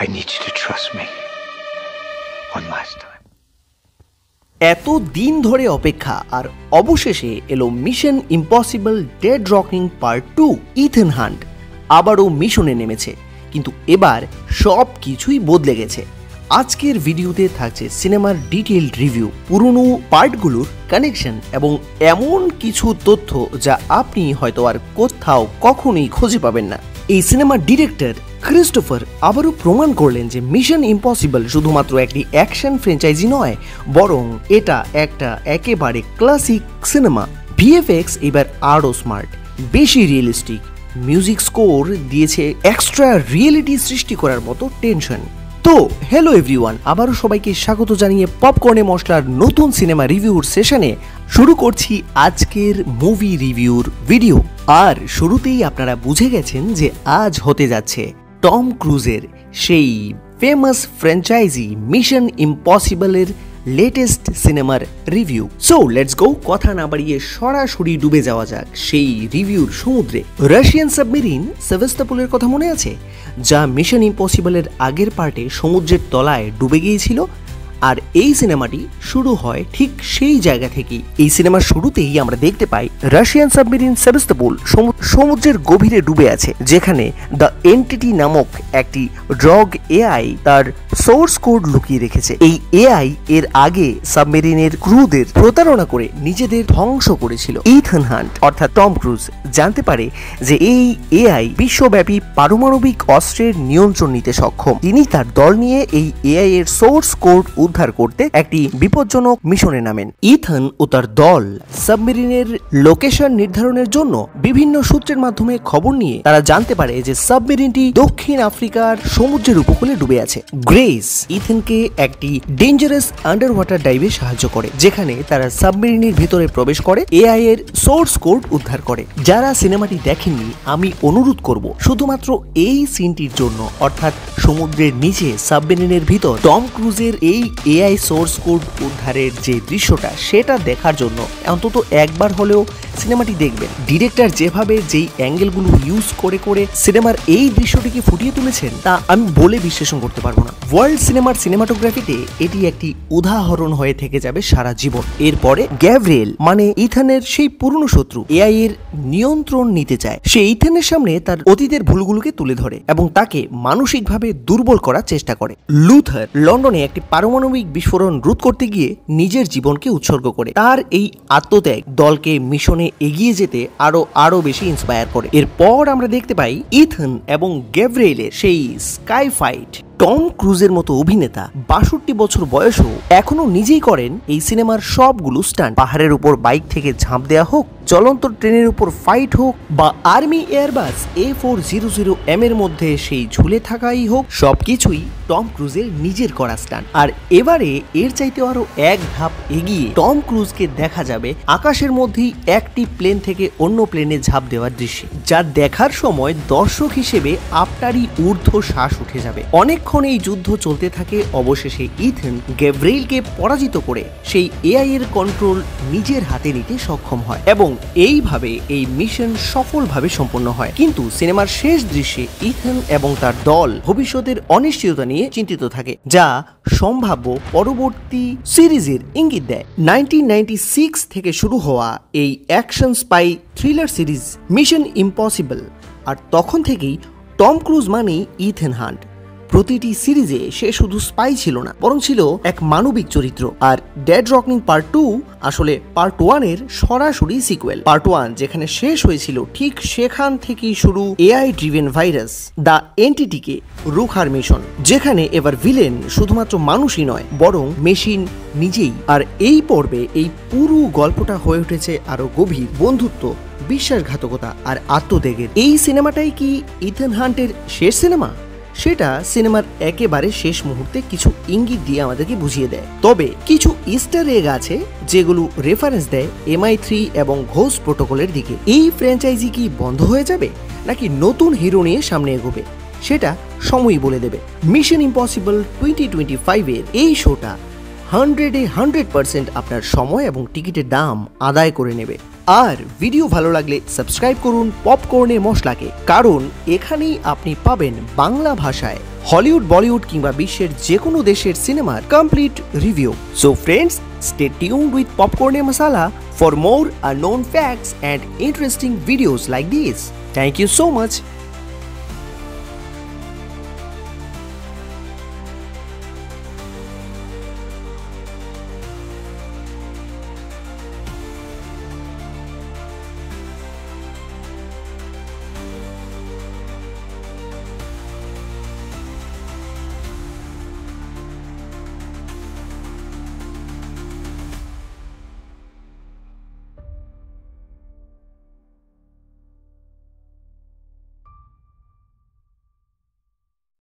I need you to trust me one last time. এত দিন ধরে অপেক্ষা আর অবশেষে এলো mission impossible dead reckoning part 2। Ethan Hunt আবারও মিশনে নেমেছে, কিন্তু এবার সব কিছুই বদলে গেছে। আজকের ভিডিওতে থাকছে সিনেমার ডিটেইলড রিভিউ, পুরনো পার্টগুলোর কানেকশন এবং এমন কিছু তথ্য যা আপনি হয়তো আর কোথাও কখনোই খুঁজে পাবেন না। এই সিনেমার ডিরেক্টর ক্রিস্টোফার আবারও প্রমাণ করলেন যে মিশন ইম্পসিবল শুধুমাত্র একটি অ্যাকশন ফ্র্যাঞ্চাইজি নয়, বরং এটা একটা একেবারে ক্লাসিক সিনেমা। ভিএফএক্স এবার আরও স্মার্ট, বেশি রিয়েলিস্টিক, মিউজিক স্কোর দিয়েছে এক্সট্রা রিয়েলিটি সৃষ্টি করার মতো টেনশন। তো হ্যালো এভরিওয়ান, আবারও সবাইকে স্বাগত জানিয়ে পপকর্নে মশলার নতুন সিনেমা রিভিউর সেশনে শুরু করছি আজকের মুভি রিভিউর ভিডিও। আর শুরুতেই আপনারা বুঝে গেছেন যে আজ হতে যাচ্ছে টম ক্রুজের সেই ফেমাস ফ্র্যাঞ্চাইজি মিশন ইম্পসিবলের লেটেস্ট সিনেমার রিভিউ। সো লেটস গো, কথা না বাড়িয়ে সরাসরি ডুবে যাওয়া যাক সেই রিভিউর সমুদ্রে। রাশিয়ান সাবমেরিন সেভাস্টোপোলের কথা মনে আছে, যা মিশন ইম্পসিবলের আগের পার্টে সমুদ্রের তলায় ডুবে গিয়েছিল, আর এই সিনেমাটি শুরু হয় ঠিক সেই জায়গা থেকেই। এই সিনেমার শুরুতেই আমরা দেখতে পাই রাশিয়ান সাবমেরিন সেভাস্টোপোল সমুদ্রের গভীরে ডুবে আছে, যেখানে দ্য এন্টিটি নামক একটি ড্রগ এআই তার সোর্স কোড লুকিয়ে রেখেছে। এই এআই এর আগে সাবমেরিনের ক্রুদের প্রতারণা করে নিজেদের ধ্বংস করেছিল। ইথন হান্ট অর্থাৎ টম ক্রুজ জানতে পারে যে এই এআই বিশ্বব্যাপী পারমাণবিক অস্ত্রের নিয়ন্ত্রণ নিতে সক্ষম। তিনি তার দল নিয়ে এই এআই এর সোর্স কোড উদ্ধার করতে একটি বিপজ্জনক মিশনে নামেন। ইথন ও তার দল সাবমেরিনের লোকেশন নির্ধারণের জন্য বিভিন্ন সূত্রের মাধ্যমে খবর নিয়ে তারা জানতে পারে যে সাবমেরিনটি দক্ষিণ আফ্রিকার সমুদ্রের উপকূলে ডুবে আছে। গ্রেস ইথনকে একটি ডেঞ্জারাস আন্ডার ওয়াটার ডাইভে সাহায্য করে, যেখানে তারা সাবমেরিনের ভিতরে প্রবেশ করে এআই এর সোর্স কোড উদ্ধার করে। যারা সিনেমাটি দেখেননি, আমি অনুরোধ করব শুধুমাত্র এই সিনটির জন্য, অর্থাৎ সমুদ্রের নিচে সাবমেরিনের ভিতর টম ক্রুজের এই এআই সোর্স কোড উদ্ধারের যে দৃশ্যটা, সেটা দেখার জন্য অন্তত একবার হলেও সিনেমাটি দেখবেন। ডিরেক্টর যেভাবে যেই অ্যাঙ্গেলগুলো ইউজ করে করে সিনেমার এই দৃশ্যটিকে ফুটিয়ে তুলেছেন, তা আমি বলে বিশ্লেষণ করতে পারবো না। ওয়ার্ল্ড সিনেমার সিনেমাটোগ্রাফিতে এটি একটি উদাহরণ হয়ে থেকে যাবে সারা জীবন। এরপরে গ্যাব্রিয়েল মানে ইথানের সেই পুরনো শত্রু এআই এর নিয়ন্ত্রণ নিতে চায়। সে ইথানের সামনে তার অতীতের ভুলগুলোকে তুলে ধরে এবং তাকে মানসিকভাবে দুর্বল করার চেষ্টা করে। লুথার লন্ডনে একটি পারমাণবিক বিস্ফোরণ রোধ করতে গিয়ে নিজের জীবনকে উৎসর্গ করে। তার এই আত্মত্যাগ দলকে মিশনে এগিয়ে যেতে আরো বেশি ইন্সপায়ার করে। এরপর আমরা দেখতে পাই ইথন এবং গ্যাব্রিয়েলের সেই স্কাই ফাইট। টম ক্রুজের মতো অভিনেতা 62 বছর বয়সেও এখনো নিজেই করেন এই সিনেমার সবগুলো স্টান্ট। পাহাড়ের উপর বাইক থেকে ঝাঁপ দেওয়া হোক, চলন্ত ট্রেনের উপর ফাইট হোক, বা আর্মি এয়ারবাস A400M এর মধ্যে সেই ঝুলে থাকাই হোক, সবকিছুই টম ক্রুজের নিজের করা স্টান্ট। আর এবারে এর চাইতে আরো এক ধাপ এগিয়ে টম ক্রুজকে দেখা যাবে আকাশের মধ্যেই একটি প্লেন থেকে অন্য প্লেনে ঝাঁপ দেওয়ার দৃশ্যে, যা দেখার সময় দর্শক হিসেবে আপনারই ঊর্ধ্ব শ্বাস উঠে যাবে। অনেকক্ষণ এই যুদ্ধ চলতে থাকে। অবশেষে ইথন গ্যাব্রিয়েলকে পরাজিত করে সেই এআই এর কন্ট্রোল নিজের হাতে নিতে সক্ষম হয় এবং এইভাবে এই মিশন সফলভাবে সম্পন্ন হয়। কিন্তু সিনেমার শেষ দৃশ্যে ইথন এবং তার দল ভবিষ্যতের অনিশ্চয়তা নিয়ে চিন্তিত থাকে, যা সম্ভাব্য পরবর্তী সিরিজের ইঙ্গিত দেয়। 1996 থেকে শুরু হওয়া এই action spy thriller series mission impossible, আর তখন থেকেই টম ক্রুজ মানেই ইথন হান্ট। প্রতিটি সিরিজে সে শুধু স্পাই ছিল না, বরং ছিল এক মানবিক চরিত্র। আর ডেড রকিং পার্ট 2 আসলে পার্ট 1 এর সরাসরি সিকুয়েল। পার্ট 1 যেখানে শেষ হয়েছিল, ঠিক সেখান থেকেই শুরু এআই ড্রিভেন ভাইরাস দ্য এন্টিটিকে রুখার মিশন, যেখানে এবার ভিলেন শুধুমাত্র মানুষই নয়, বরং মেশিন নিজেই। আর এই পর্বে এই পুরো গল্পটা হয়ে উঠেছে আরো গভীর বন্ধুত্ব, বিশ্বাসঘাতকতা আর আত্মত্যাগের। এই সিনেমাটাই কি ইথন হান্টের শেষ সিনেমা? সেটা সিনেমার একেবারে শেষ মুহূর্তে কিছু ইঙ্গিত দিয়ে আমাদেরকে বুঝিয়ে দেয়। তবে কিছু ইস্টার এগ আছে যেগুলো রেফারেন্স দেয় MI3 এবং ঘোষ প্রোটোকলের দিকে। এই ফ্র্যাঞ্চাইজি কি বন্ধ হয়ে যাবে, নাকি নতুন হিরো নিয়ে সামনে এগোবে, সেটা সময়ই বলে দেবে। মিশন ইম্পসিবল 2025 এর এই শোটা 100% আপনার সময় এবং টিকিটের দাম আদায় করে নেবে। আর ভিডিও ভালো লাগলে সাবস্ক্রাইব করুন পপকর্নের মশলাকে, কারণ এখানেই আপনি পাবেন বাংলা ভাষায় হলিউড, বলিউড কিংবা বিশ্বের যে কোনো দেশের সিনেমার complete review. So friends, stay tuned with পপকর্নের মশলা for more unknown facts and interesting videos like these. Thank you so much.